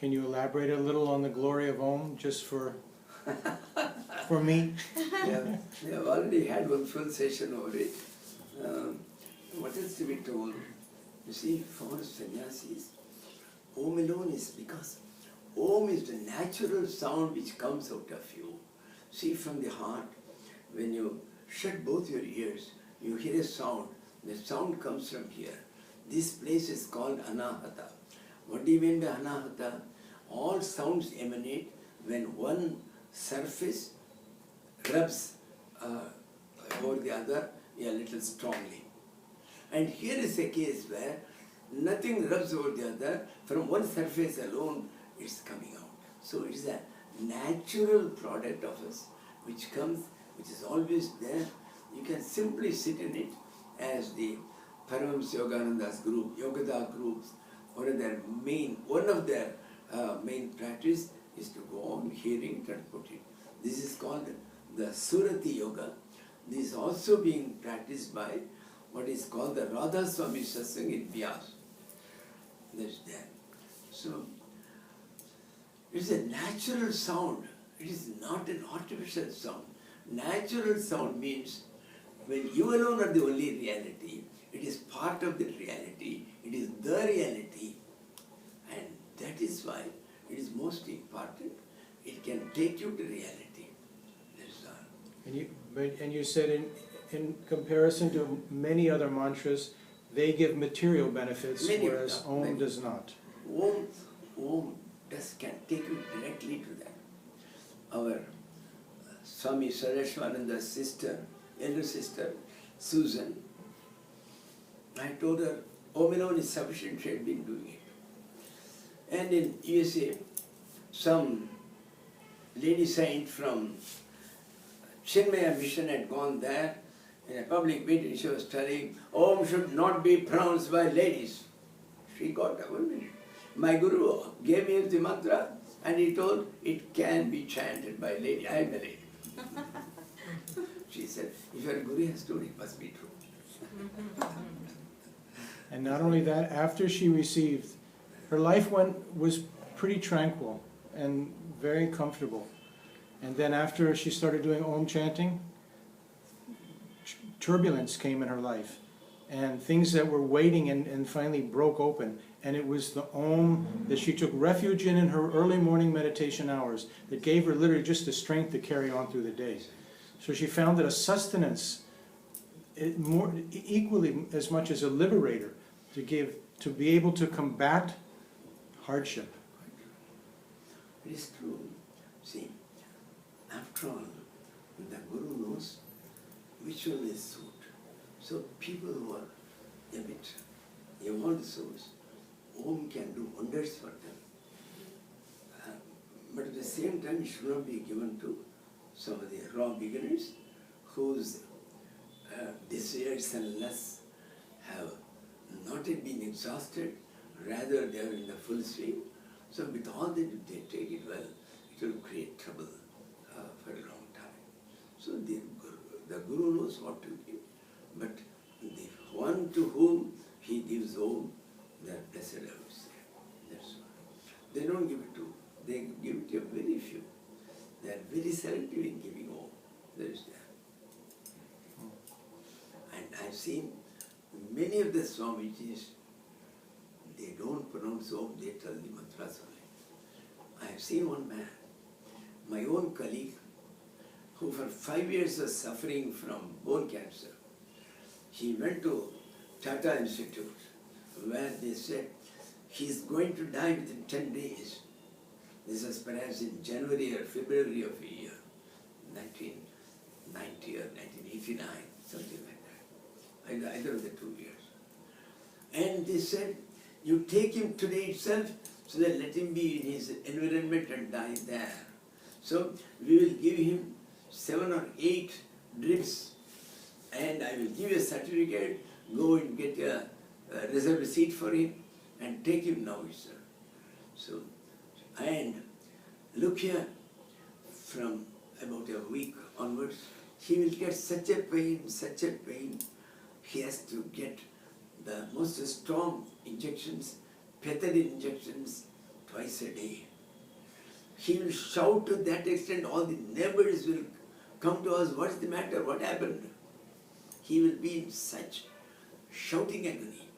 Can you elaborate a little on the glory of Om, just for me? Yeah, we have already had one full session over it. What is to be told? You see, for sannyasis, Om alone is because Om is the natural sound which comes out of you. See, from the heart, when you shut both your ears, you hear a sound. The sound comes from here. This place is called anahata. What do you mean by anahata? All sounds emanate when one surface rubs over the other a little strongly. And here is a case where nothing rubs over the other, from one surface alone it's coming out. So it is a natural product of us which comes, which is always there. You can simply sit in it as the Paramahamsa Yogananda's group, Yogadha groups, one of their main practice is to go on hearing it and put it. This is called the Surati Yoga. This is also being practiced by what is called the Radha Swami Satsang in Vyas. That's there. So, it's a natural sound. It is not an artificial sound. Natural sound means when you alone are the only reality, it is part of the reality, it is the reality. And that is why it is most important. It can take you to reality. That's all. And you said in comparison to many other mantras, they give material benefits, whereas Om does not. Om can take you directly to that. Our Swami Saraswananda's sister, elder sister, Susan, I told her, Om alone is sufficient, she had been doing it. And in USA, some lady saint from Chinmaya mission had gone there. In a public meeting she was telling, Om should not be pronounced by ladies. She got up. My guru gave me the mantra and he told it can be chanted by lady. I am a lady. She said, if your guru has told it must be true. And not only that, after she received, her life was pretty tranquil and very comfortable. And then after she started doing Om chanting, turbulence came in her life. And things that were waiting and finally broke open. And it was the Om that she took refuge in her early morning meditation hours that gave her literally just the strength to carry on through the day. So she found that a sustenance, equally as much as a liberator, to be able to combat hardship. It is true. See, after all, the Guru knows which one is suit. So people who are a bit evolved souls, Om can do wonders for them. But at the same time, it should not be given to some of the raw beginners whose desires and lusts have not yet been exhausted, rather they are in the full swing. So with all that, they take it well, it will create trouble for a long time. So the Guru knows what to give, but the one to whom he gives Om, they are blessed, I would say. That's why. They don't give it to, they give it to a very few. They are very selective in giving Om. That is there. And I've seen many of the Swamijis, they don't pronounce Om, they tell the mantras only. I have seen one man, my own colleague, who for 5 years was suffering from bone cancer. He went to Tata Institute, where they said he's going to die within 10 days. This was perhaps in January or February of a year, 1990 or 1989, something like that, either of the 2 years. And they said, you take him today itself, so that let him be in his environment and die there. So we will give him 7 or 8 drips, and I will give you a certificate, go and get a reserve seat for him, and take him now itself. So, and look here, from about a week onwards, he will get such a pain, he has to get the most strong injections, pethidine injections, twice a day. He will shout to that extent, all the neighbors will come to us, what's the matter, what happened? He will be in such shouting agony.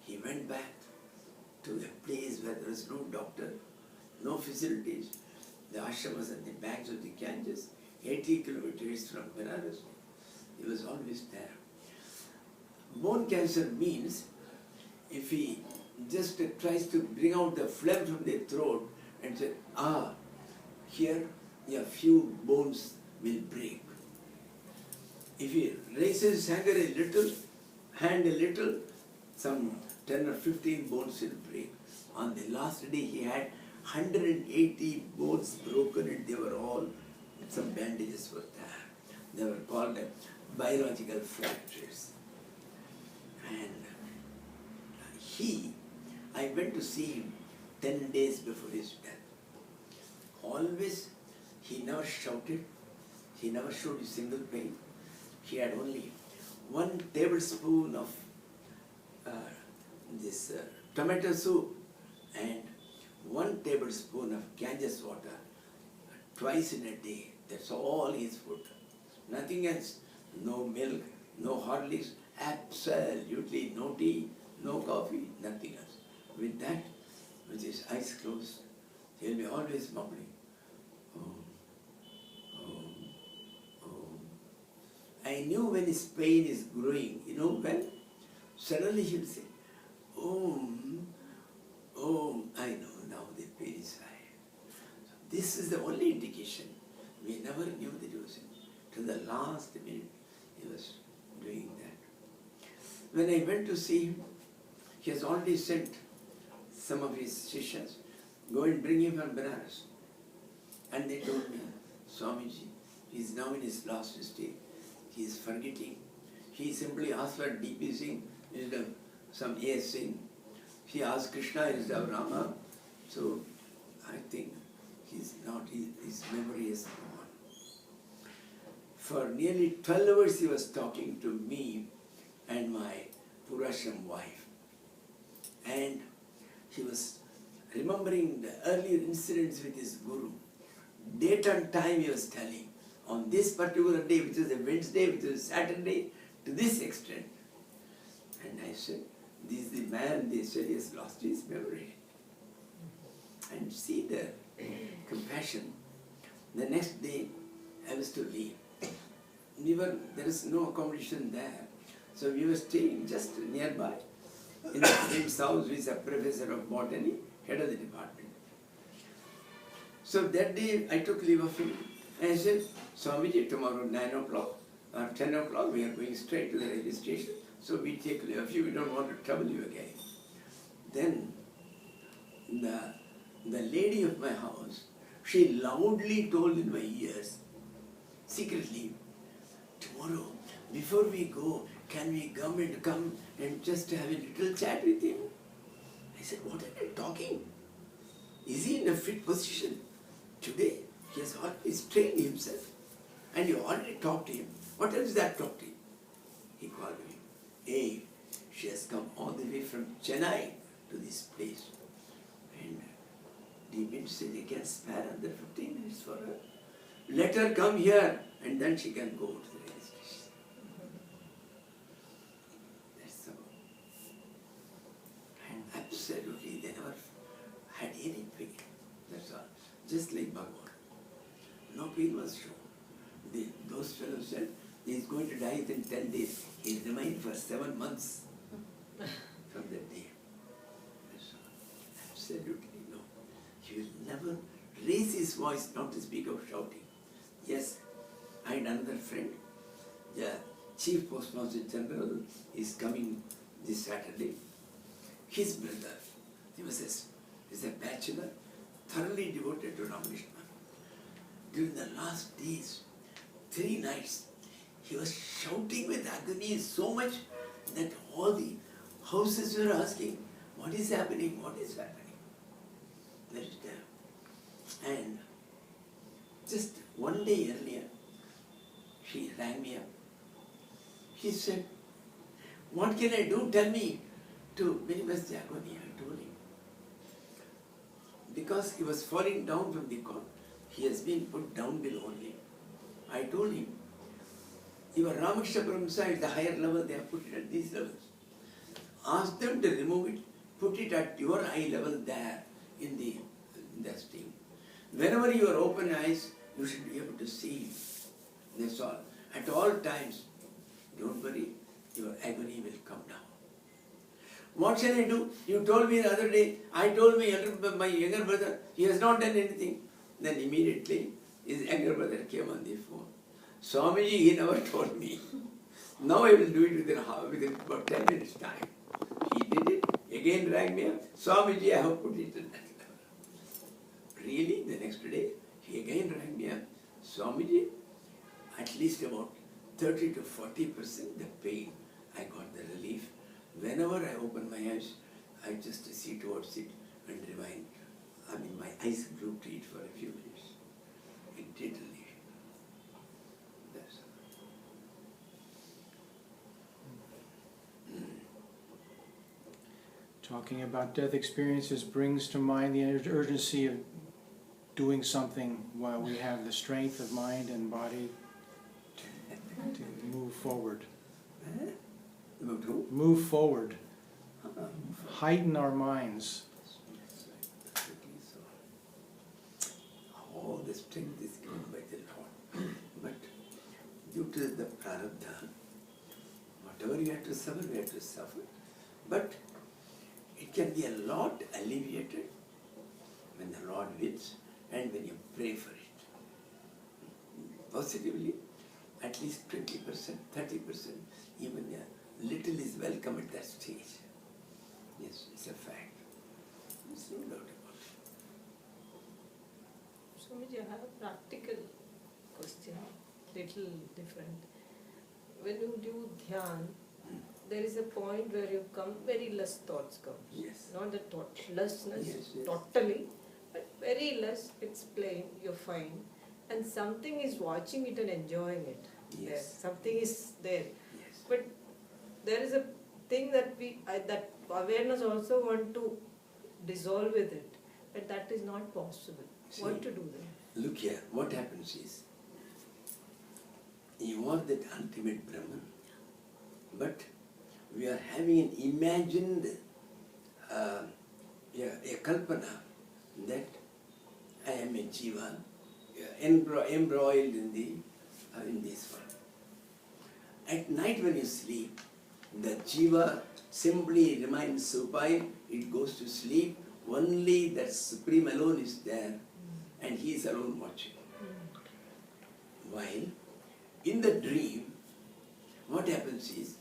He went back to a place where there was no doctor, no facilities. The ashram was at the banks of the Ganges, 80 kilometers from Benares. He was always there. Bone cancer means if he just tries to bring out the phlegm from the throat and say, here a few bones will break. If he raises his hand a little, some 10 or 15 bones will break. On the last day he had 180 bones broken and they were all, some bandages were there. They were called biological fractures. And I went to see him 10 days before his death. Always, he never shouted, he never showed a single pain. He had only 1 tablespoon of tomato soup and 1 tablespoon of Ganges water twice in a day. That's all his food. Nothing else. No milk, no Horlicks, absolutely no tea, no coffee, nothing else. With that, with his eyes closed, he'll be always mumbling, Om, Om, Om. I knew when his pain is growing, you know when? Suddenly he'll say, Om, Om. I know now the pain is high. So this is the only indication. We never knew that he was in. Till the last minute, he was doing that. When I went to see him, he has already sent some of his shishas, go and bring him from Benares. And they told me, Swamiji, he is now in his last state. He is forgetting. He simply asked for DP Singh instead of some A.S. Singh. He asked Krishna instead of Rama. So I think he's not, his memory is gone. For nearly 12 hours he was talking to me and my Purashram wife. And he was remembering the earlier incidents with his guru. Date and time he was telling. On this particular day, which is a Wednesday, which is a Saturday, to this extent. And I said, this is the man, they said he has lost his memory. And see the compassion. The next day, I was to leave. There is no accommodation there. So we were staying just nearby in a friend's house who is a professor of botany, head of the department. So that day I took leave of him and I said, Swamiji, tomorrow 9 o'clock or 10 o'clock we are going straight to the railway station. So we take leave of you, we don't want to trouble you again. Then the lady of my house, she loudly told in my ears, secretly, tomorrow, before we go, can we come and just have a little chat with him? I said, what are you talking? Is he in a fit position? Today, he has always trained himself. And you already talked to him. What else is that talk to him? He called me. Hey, she has come all the way from Chennai to this place. And the men say they can spare under 15 minutes for her. Let her come here and then she can go to the railway station. That's all. And absolutely they never had any pain. That's all. Just like Bhagavan. No pain was shown. Those fellows said, he is going to die within 10 days. He remained for 7 months from that day. That's all. Absolutely no. He will never raise his voice, not to speak of shouting. Yes, I had another friend, the Chief Postmaster General is coming this Saturday. His brother, he was a bachelor, thoroughly devoted to Ramakrishna. During the last days, 3 nights, he was shouting with agony so much that all the houses were asking, what is happening, what is happening? That is there. And just one day earlier, she rang me up. She said, what can I do? Tell me to minimize the agony. I told him. because he was falling down from the car. He has been put down below only. I told him, your Ramakrishna Paramhansa at the higher level, they have put it at these levels. Ask them to remove it, put it at your eye level there in the steam. Whenever you are open eyes, you should be able to see. That's all. At all times, don't worry, your agony will come down. What shall I do? You told me the other day, I told my younger brother, he has not done anything. Then immediately, his younger brother came on the phone. Swamiji, he never told me. Now I will do it within about 10 minutes time. He did it, again rang me up. Swamiji, I have put it in that level. Really? The next day, he again rang me up. Swamiji, at least about 30 to 40% the pain, I got the relief. Whenever I open my eyes, I just see towards it and rewind. I mean, my eyes glued to it for a few minutes. It did relief. That's all. Talking about death experiences brings to mind the urgency of doing something while we have the strength of mind and body to move forward. Move forward. Heighten our minds. All the strength is given by the Lord. But due to the prarabdha, whatever you have to suffer, we have to suffer. But it can be a lot alleviated when the Lord wills and when you pray for it. Positively, at least 20%, 30%, even a little is welcome at that stage. Yes, it's a fact. There's no doubt about it. Swamiji, I have a practical question, little different. When you do dhyan, there is a point where you come, very less thoughts come. Yes. Not the thoughtlessness, Yes, yes. totally, but very less, it's plain, you're fine. And something is watching it and enjoying it. Yes. There. Something is there. Yes. But there is a thing that that awareness also want to dissolve with it, but that is not possible. See, What to do then? Look here, what happens is, you are that ultimate Brahman, but we are having an imagined a kalpana that I am a jiva, embroiled in this world. At night when you sleep, the jiva simply remains supine, it goes to sleep, only that Supreme alone is there and he is alone watching. While in the dream, what happens is,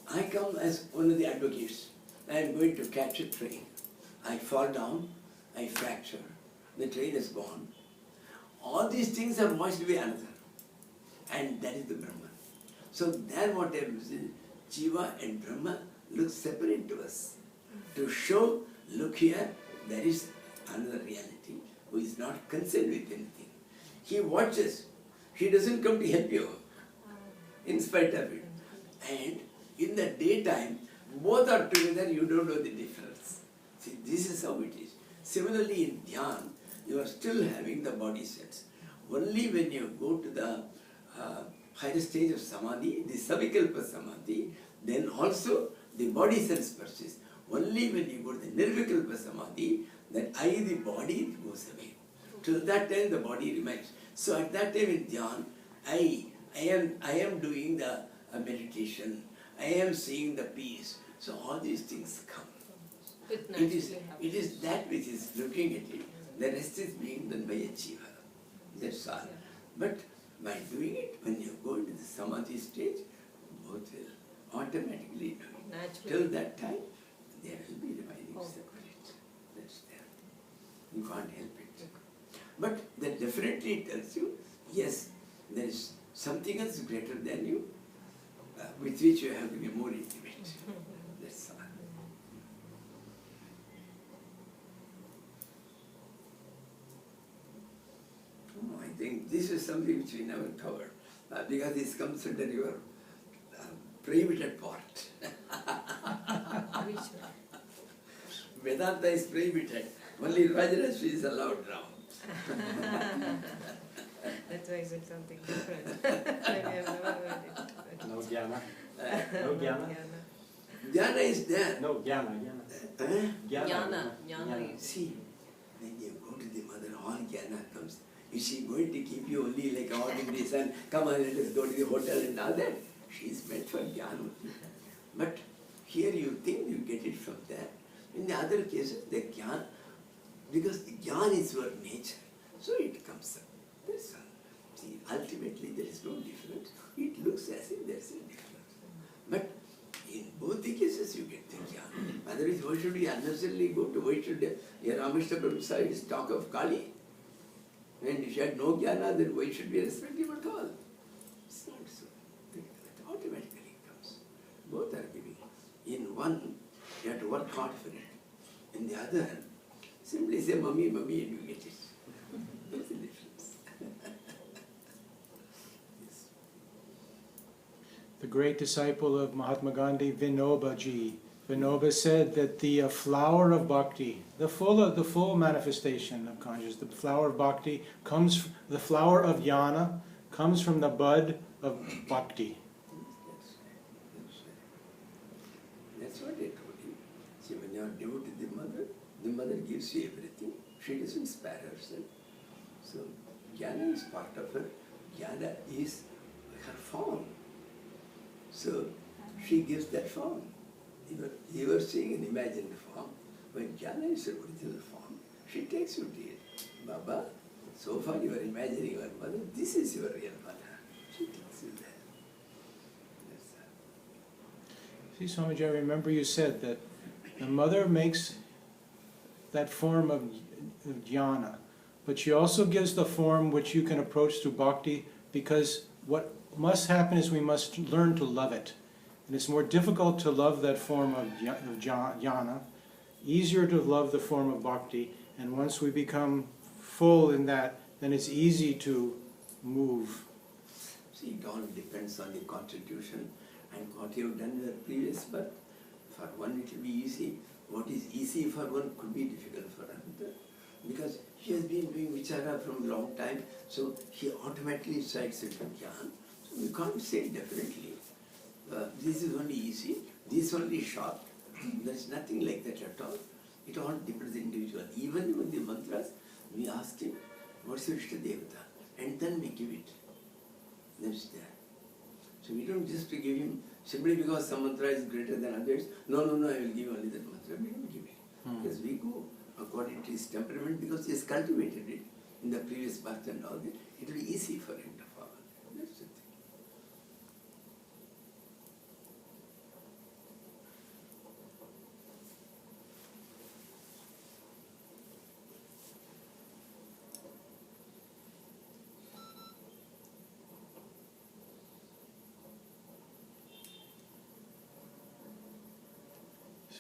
I come as one of the advocates. I am going to catch a train. I fall down, I fracture, the train is gone. All these things are washed away another. And that is the Brahman. So then what happens is, Jiva and Brahma look separate to us. To show, look here, there is another reality who is not concerned with anything. He watches. He doesn't come to help you in spite of it. And in the daytime, both are together, you don't know the difference. See, this is how it is. Similarly in Dhyan, you are still having the body sense. Only when you go to the higher stage of Samadhi, the savikalpa Samadhi, then also the body sense persists. Only when you go to the nirvikalpa Samadhi, that the body goes away. Till that time the body remains. So at that time in Dhyan, I am doing the meditation, I am seeing the peace. So all these things come. It is that which is looking at it. The rest is being done by a jiva. That's all. But by doing it, when you go into the Samadhi stage, both will automatically do it. Naturally. Till that time, there will be remaining separate. That's there. You can't help it. But that definitely tells you, yes, there is something else greater than you, with which you have to be more intimate. That's all. Oh, I think this is something which we never covered, because this comes under your prohibited part. Which one? Vedanta is prohibited. Only Rajarashri is allowed now. That's why I said something different. Maybe I've never heard it. No jnana. No jnana. Jnana is there. No jnana. Eh? Jnana is. See, when you go to the mother, all jnana comes. Is she going to keep you only like all in this and come on, let us go to the hotel and all that? She is meant for jnana. But here you think you get it from there. In the other cases, the jnana, because the jnana is your nature, so it comes up. That's all. See, ultimately there is no difference. It looks as if there is a difference. But in both the cases you get the jnana. Otherwise, why should we unnecessarily go to, why should Rameshwar Prabhu Sahib talk of Kali? And if you had no jnana, then why should we respect him at all? It's not so. It automatically comes. Both are giving. In one, you have to work hard for it. In the other, simply say, Mummy, Mummy, and you get it. That's the difference. Yes. The great disciple of Mahatma Gandhi, Vinoba Ji. Vinoba said that the flower of bhakti, the full manifestation of consciousness, the flower of bhakti comes, the flower of jnana comes from the bud of bhakti. That's what I told you. See, when you are devoted to the mother gives you everything. She doesn't spare herself. So, jnana is part of her. Jnana is her form. So, she gives that form. You are seeing an imagined form. When jnana is her original form, she takes you to it. Baba, so far you are imagining your mother. This is your real mother. She takes you there. That's all. See, Swamiji, I remember you said that the mother makes that form of jnana, but she also gives the form which you can approach through bhakti, because what must happen is we must learn to love it. And it's more difficult to love that form of jnana, easier to love the form of bhakti, and once we become full in that, then it's easy to move. See, it all depends on the constitution and what you have done in the previous birth. For one it will be easy. What is easy for one could be difficult for another. Because he has been doing vichara from a long time, so he automatically strikes into jnana. So we can't say definitely. This is only easy, this is only short. There is nothing like that at all. It all depends on the individual. Even with the mantras, we ask him, what's your Ishta Devata? And then we give it. That's there. So we don't just give him, simply because some mantra is greater than others, no, I will give only that mantra. We don't give it. Because we go according to his temperament, because he has cultivated it in the previous birth and all that. It will be easy for him to follow. That's the thing.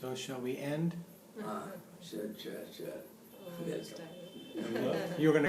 So shall we end? Sure. Oh, Yes. it's tired. You're going to